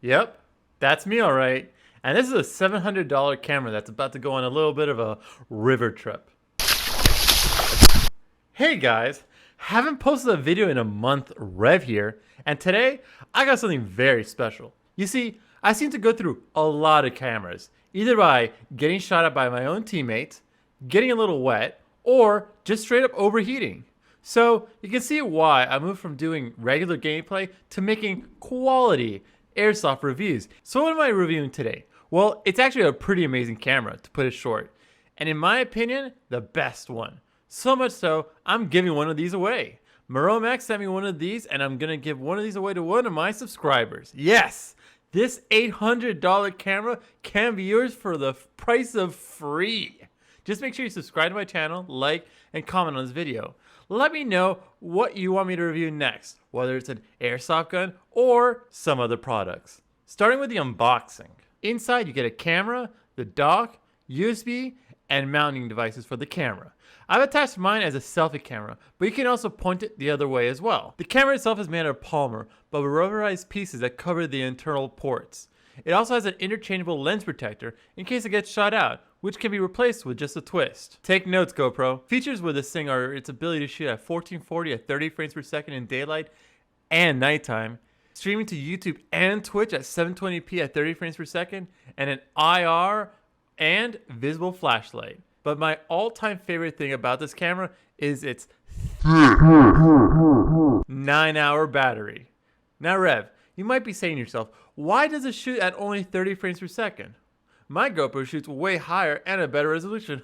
Yep, that's me all right. And this is a $700 camera that's about to go on a little bit of a river trip. Hey guys, haven't posted a video in a month, Rev here, and today I got something very special. You see, I seem to go through a lot of cameras, either by getting shot at by my own teammates, getting a little wet, or just straight up overheating. So you can see why I moved from doing regular gameplay to making quality Airsoft reviews. So what am I reviewing today? Well, it's actually a pretty amazing camera, to put it short. And in my opinion, the best one. So much so, I'm giving one of these away. MaroMX sent me one of these, and I'm gonna give one of these away to one of my subscribers. Yes! This $800 camera can be yours for the price of free. Just make sure you subscribe to my channel, like, and comment on this video. Let me know what you want me to review next, whether it's an airsoft gun or some other products. Starting with the unboxing. Inside you get a camera, the dock, USB, and mounting devices for the camera. I've attached mine as a selfie camera, but you can also point it the other way as well. The camera itself is made out of polymer, but with rubberized pieces that cover the internal ports. It also has an interchangeable lens protector in case it gets shot out, which can be replaced with just a twist. Take notes, GoPro. Features with this thing are its ability to shoot at 1440 at 30 frames per second in daylight and nighttime, streaming to YouTube and Twitch at 720p at 30 frames per second, and an IR and visible flashlight. But my all-time favorite thing about this camera is its 9-hour battery. Now Rev, you might be saying to yourself, why does it shoot at only 30 frames per second? My GoPro shoots way higher and a better resolution.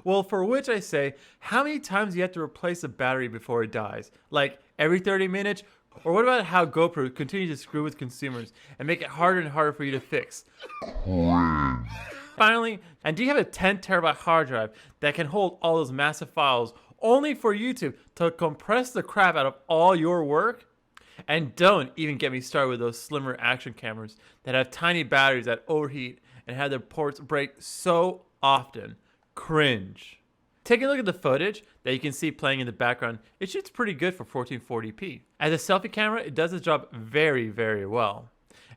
Well, for which I say, how many times do you have to replace a battery before it dies? Like every 30 minutes? Or what about how GoPro continues to screw with consumers and make it harder and harder for you to fix? Finally, and do you have a 10 terabyte hard drive that can hold all those massive files only for YouTube to compress the crap out of all your work? And don't even get me started with those slimmer action cameras that have tiny batteries that overheat and have their ports break so often. Cringe. Taking a look at the footage that you can see playing in the background, it shoots pretty good for 1440p. As a selfie camera, it does its job very, very well.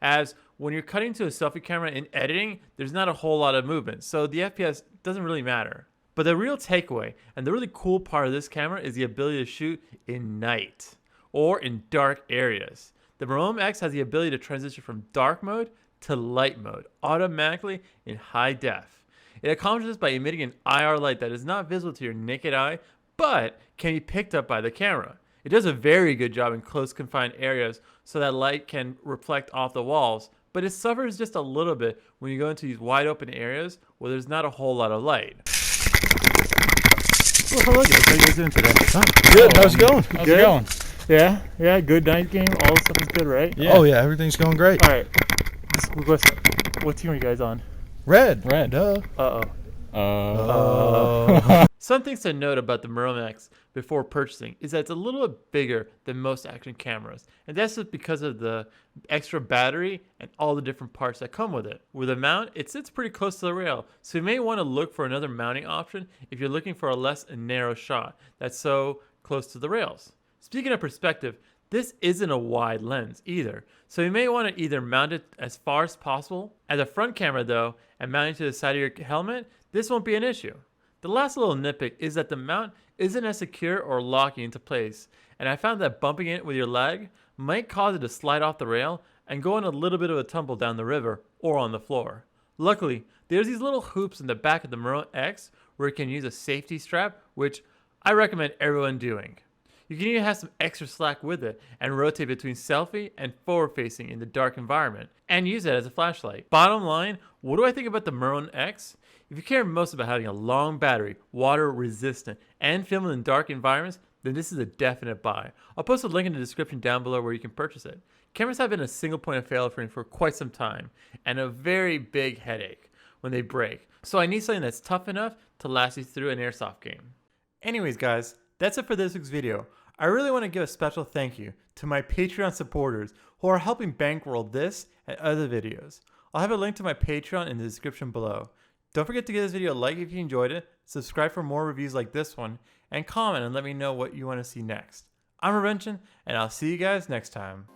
As when you're cutting to a selfie camera in editing, there's not a whole lot of movement, so the FPS doesn't really matter. But the real takeaway and the really cool part of this camera is the ability to shoot in night or in dark areas. The MaroMX has the ability to transition from dark mode to light mode automatically in high def. It accomplishes this by emitting an IR light that is not visible to your naked eye, but can be picked up by the camera. It does a very good job in close confined areas so that light can reflect off the walls, but it suffers just a little bit when you go into these wide open areas where there's not a whole lot of light. Well, hello guys, how are you guys doing today? Good, how's it going? How's it going? Yeah, good night game, all this stuff is good, right? Yeah. Oh yeah, everything's going great. Alright, what team are you guys on? Red, duh. Some things to note about the MaroMX before purchasing is that it's a little bit bigger than most action cameras, and that's just because of the extra battery and all the different parts that come with it. With a mount, it sits pretty close to the rail, so you may want to look for another mounting option if you're looking for a less narrow shot that's so close to the rails. Speaking of perspective, this isn't a wide lens either, so you may want to either mount it as far as possible. As a front camera though, and mounting to the side of your helmet, this won't be an issue. The last little nitpick is that the mount isn't as secure or locking into place, and I found that bumping it with your leg might cause it to slide off the rail and go on a little bit of a tumble down the river or on the floor. Luckily, there's these little hoops in the back of the MaroMX where you can use a safety strap, which I recommend everyone doing. You can even have some extra slack with it and rotate between selfie and forward facing in the dark environment and use it as a flashlight. Bottom line, what do I think about the MaroMX? If you care most about having a long battery, water resistant, and filming in dark environments, then this is a definite buy. I'll post a link in the description down below where you can purchase it. Cameras have been a single point of failure for me for quite some time and a very big headache when they break. So I need something that's tough enough to last you through an airsoft game. Anyways guys, that's it for this week's video. I really want to give a special thank you to my Patreon supporters who are helping bankroll this and other videos. I'll have a link to my Patreon in the description below. Don't forget to give this video a like if you enjoyed it, subscribe for more reviews like this one, and comment and let me know what you want to see next. I'm Reventian, and I'll see you guys next time.